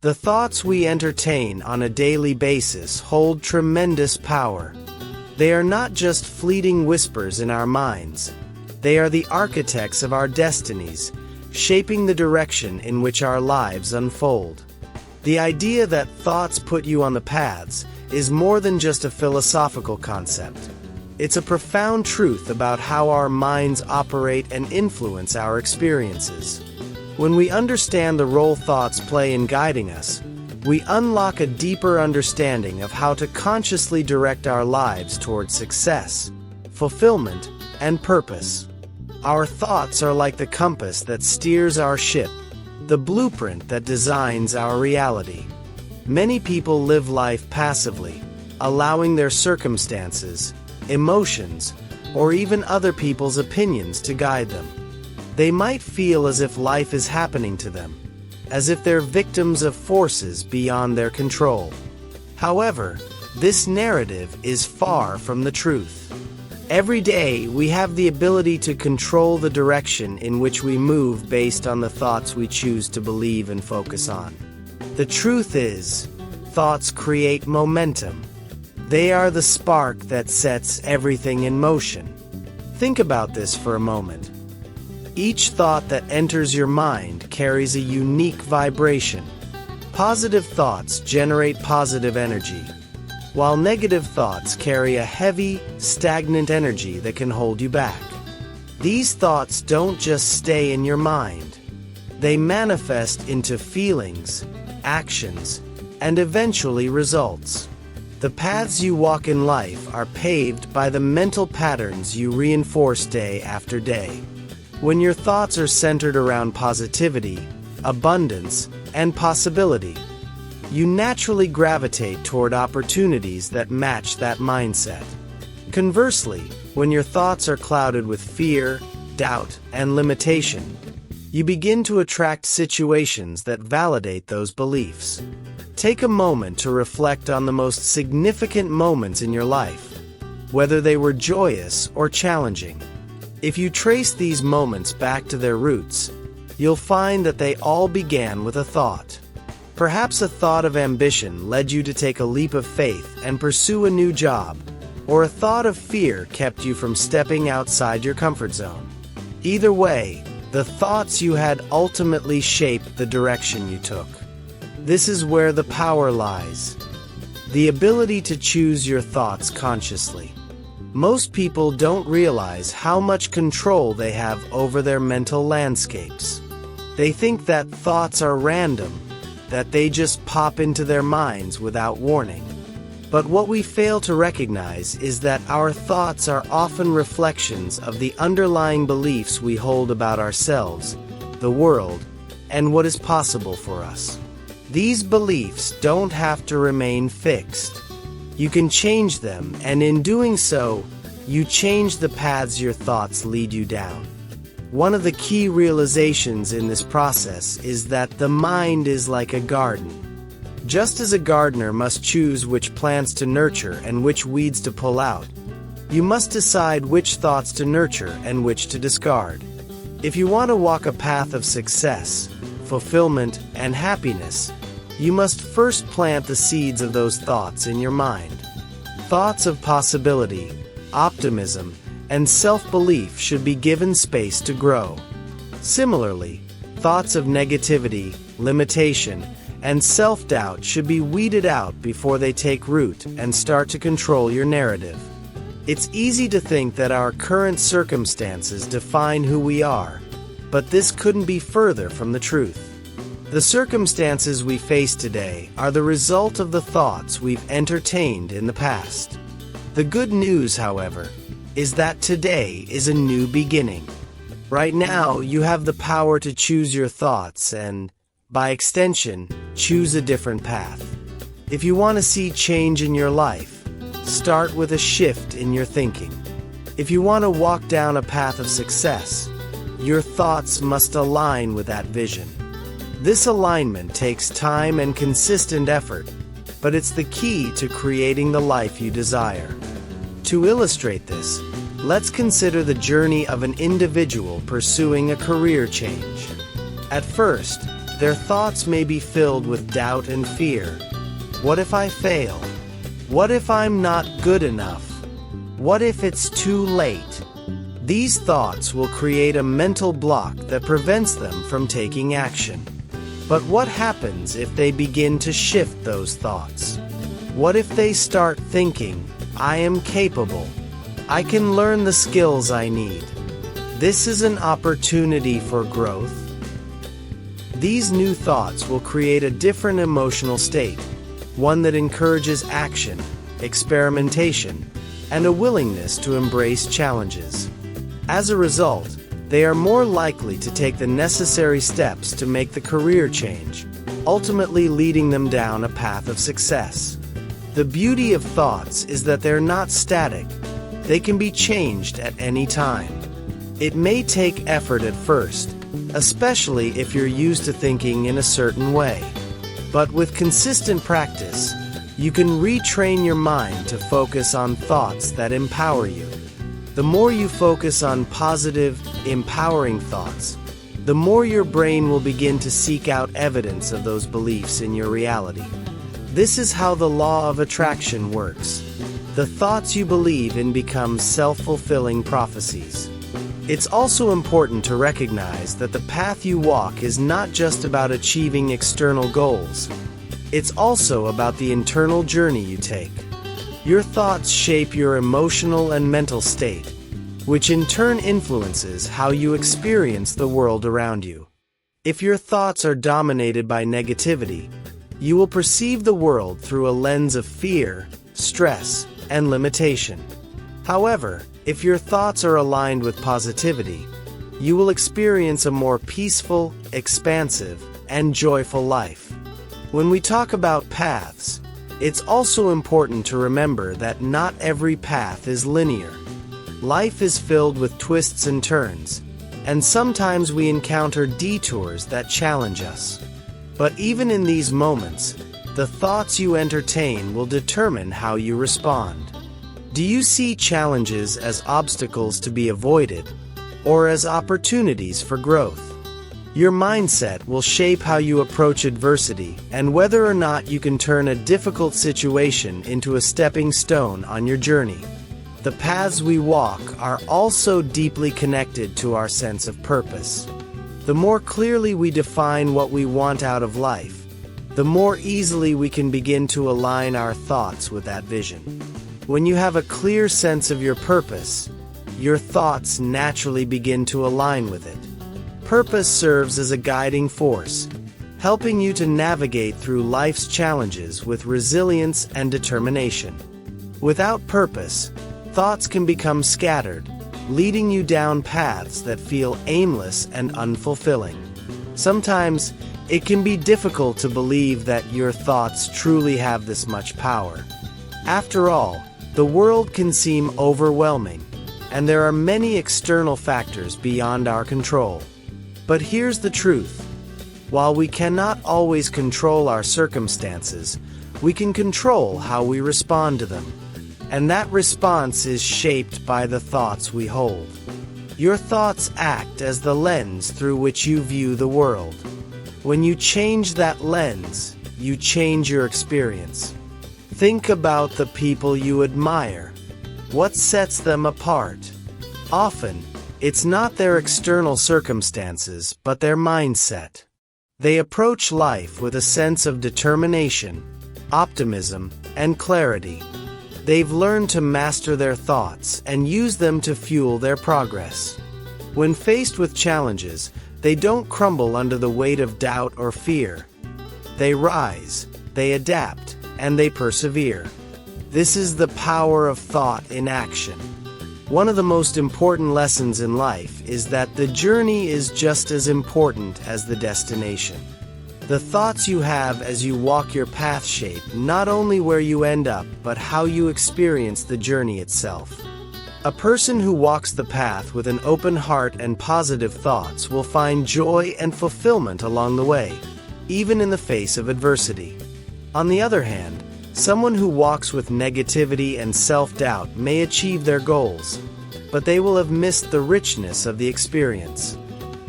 The thoughts we entertain on a daily basis hold tremendous power. They are not just fleeting whispers in our minds. They are the architects of our destinies, shaping the direction in which our lives unfold. The idea that thoughts put you on the paths is more than just a philosophical concept. It's a profound truth about how our minds operate and influence our experiences. When we understand the role thoughts play in guiding us, we unlock a deeper understanding of how to consciously direct our lives towards success, fulfillment, and purpose. Our thoughts are like the compass that steers our ship, the blueprint that designs our reality. Many people live life passively, allowing their circumstances, emotions, or even other people's opinions to guide them. They might feel as if life is happening to them, as if they're victims of forces beyond their control. However, this narrative is far from the truth. Every day, we have the ability to control the direction in which we move based on the thoughts we choose to believe and focus on. The truth is, thoughts create momentum. They are the spark that sets everything in motion. Think about this for a moment. Each thought that enters your mind carries a unique vibration. Positive thoughts generate positive energy, while negative thoughts carry a heavy, stagnant energy that can hold you back. These thoughts don't just stay in your mind. They manifest into feelings, actions, and eventually results. The paths you walk in life are paved by the mental patterns you reinforce day after day. When your thoughts are centered around positivity, abundance, and possibility, you naturally gravitate toward opportunities that match that mindset. Conversely, when your thoughts are clouded with fear, doubt, and limitation, you begin to attract situations that validate those beliefs. Take a moment to reflect on the most significant moments in your life, whether they were joyous or challenging. If you trace these moments back to their roots, you'll find that they all began with a thought. Perhaps a thought of ambition led you to take a leap of faith and pursue a new job, or a thought of fear kept you from stepping outside your comfort zone. Either way, the thoughts you had ultimately shaped the direction you took. This is where the power lies. The ability to choose your thoughts consciously. Most people don't realize how much control they have over their mental landscapes. They think that thoughts are random, that they just pop into their minds without warning. But what we fail to recognize is that our thoughts are often reflections of the underlying beliefs we hold about ourselves, the world, and what is possible for us. These beliefs don't have to remain fixed. You can change them, and in doing so, you change the paths your thoughts lead you down. One of the key realizations in this process is that the mind is like a garden. Just as a gardener must choose which plants to nurture and which weeds to pull out, you must decide which thoughts to nurture and which to discard. If you want to walk a path of success, fulfillment, and happiness, you must first plant the seeds of those thoughts in your mind. Thoughts of possibility, optimism, and self-belief should be given space to grow. Similarly, thoughts of negativity, limitation, and self-doubt should be weeded out before they take root and start to control your narrative. It's easy to think that our current circumstances define who we are, but this couldn't be further from the truth. The circumstances we face today are the result of the thoughts we've entertained in the past. The good news, however, is that today is a new beginning. Right now, you have the power to choose your thoughts and, by extension, choose a different path. If you want to see change in your life, start with a shift in your thinking. If you want to walk down a path of success, your thoughts must align with that vision. This alignment takes time and consistent effort, but it's the key to creating the life you desire. To illustrate this, let's consider the journey of an individual pursuing a career change. At first, Their thoughts may be filled with doubt and fear. What if I fail? What if I'm not good enough? What if it's too late? These thoughts will create a mental block that prevents them from taking action. But what happens if they begin to shift those thoughts? What if they start thinking, I am capable. I can learn the skills I need. This is an opportunity for growth. These new thoughts will create a different emotional state, one that encourages action, experimentation, and a willingness to embrace challenges. As a result, they are more likely to take the necessary steps to make the career change, ultimately leading them down a path of success. The beauty of thoughts is that they're not static. They can be changed at any time. It may take effort at first, especially if you're used to thinking in a certain way. But with consistent practice, you can retrain your mind to focus on thoughts that empower you. The more you focus on positive, empowering thoughts, the more your brain will begin to seek out evidence of those beliefs in your reality. This is how the law of attraction works. The thoughts you believe in become self-fulfilling prophecies. It's also important to recognize that the path you walk is not just about achieving external goals. It's also about the internal journey you take. Your thoughts shape your emotional and mental state, which in turn influences how you experience the world around you. If your thoughts are dominated by negativity, you will perceive the world through a lens of fear, stress, and limitation. However, if your thoughts are aligned with positivity, you will experience a more peaceful, expansive, and joyful life. When we talk about paths, it's also important to remember that not every path is linear. Life is filled with twists and turns, and sometimes we encounter detours that challenge us. But even in these moments, the thoughts you entertain will determine how you respond. Do you see challenges as obstacles to be avoided, or as opportunities for growth? Your mindset will shape how you approach adversity and whether or not you can turn a difficult situation into a stepping stone on your journey. The paths we walk are also deeply connected to our sense of purpose. The more clearly we define what we want out of life, the more easily we can begin to align our thoughts with that vision. When you have a clear sense of your purpose, your thoughts naturally begin to align with it. Purpose serves as a guiding force, helping you to navigate through life's challenges with resilience and determination. Without purpose, thoughts can become scattered, leading you down paths that feel aimless and unfulfilling. Sometimes, it can be difficult to believe that your thoughts truly have this much power. After all, the world can seem overwhelming, and there are many external factors beyond our control. But here's the truth. While we cannot always control our circumstances, we can control how we respond to them. And that response is shaped by the thoughts we hold. Your thoughts act as the lens through which you view the world. When you change that lens, you change your experience. Think about the people you admire. What sets them apart? Often, it's not their external circumstances, but their mindset. They approach life with a sense of determination, optimism, and clarity. They've learned to master their thoughts and use them to fuel their progress. When faced with challenges, they don't crumble under the weight of doubt or fear. They rise, they adapt, and they persevere. This is the power of thought in action. One of the most important lessons in life is that the journey is just as important as the destination. The thoughts you have as you walk your path shape not only where you end up, but how you experience the journey itself. A person who walks the path with an open heart and positive thoughts will find joy and fulfillment along the way, even in the face of adversity. On the other hand, someone who walks with negativity and self-doubt may achieve their goals, but they will have missed the richness of the experience.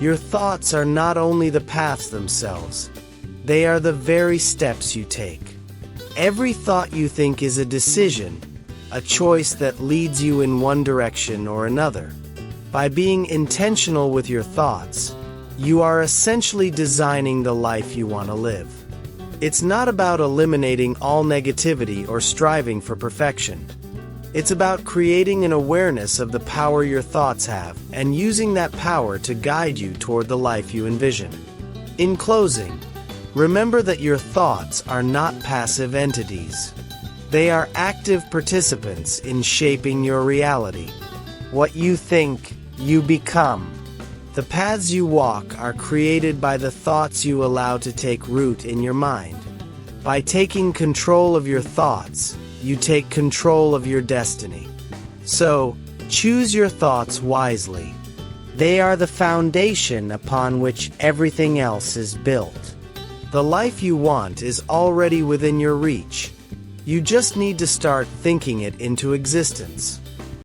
Your thoughts are not only the paths themselves, they are the very steps you take. Every thought you think is a decision, a choice that leads you in one direction or another. By being intentional with your thoughts, you are essentially designing the life you want to live. It's not about eliminating all negativity or striving for perfection. It's about creating an awareness of the power your thoughts have and using that power to guide you toward the life you envision. In closing, remember that your thoughts are not passive entities. They are active participants in shaping your reality. What you think, you become. The paths you walk are created by the thoughts you allow to take root in your mind. By taking control of your thoughts, you take control of your destiny. So, choose your thoughts wisely. They are the foundation upon which everything else is built. The life you want is already within your reach. You just need to start thinking it into existence.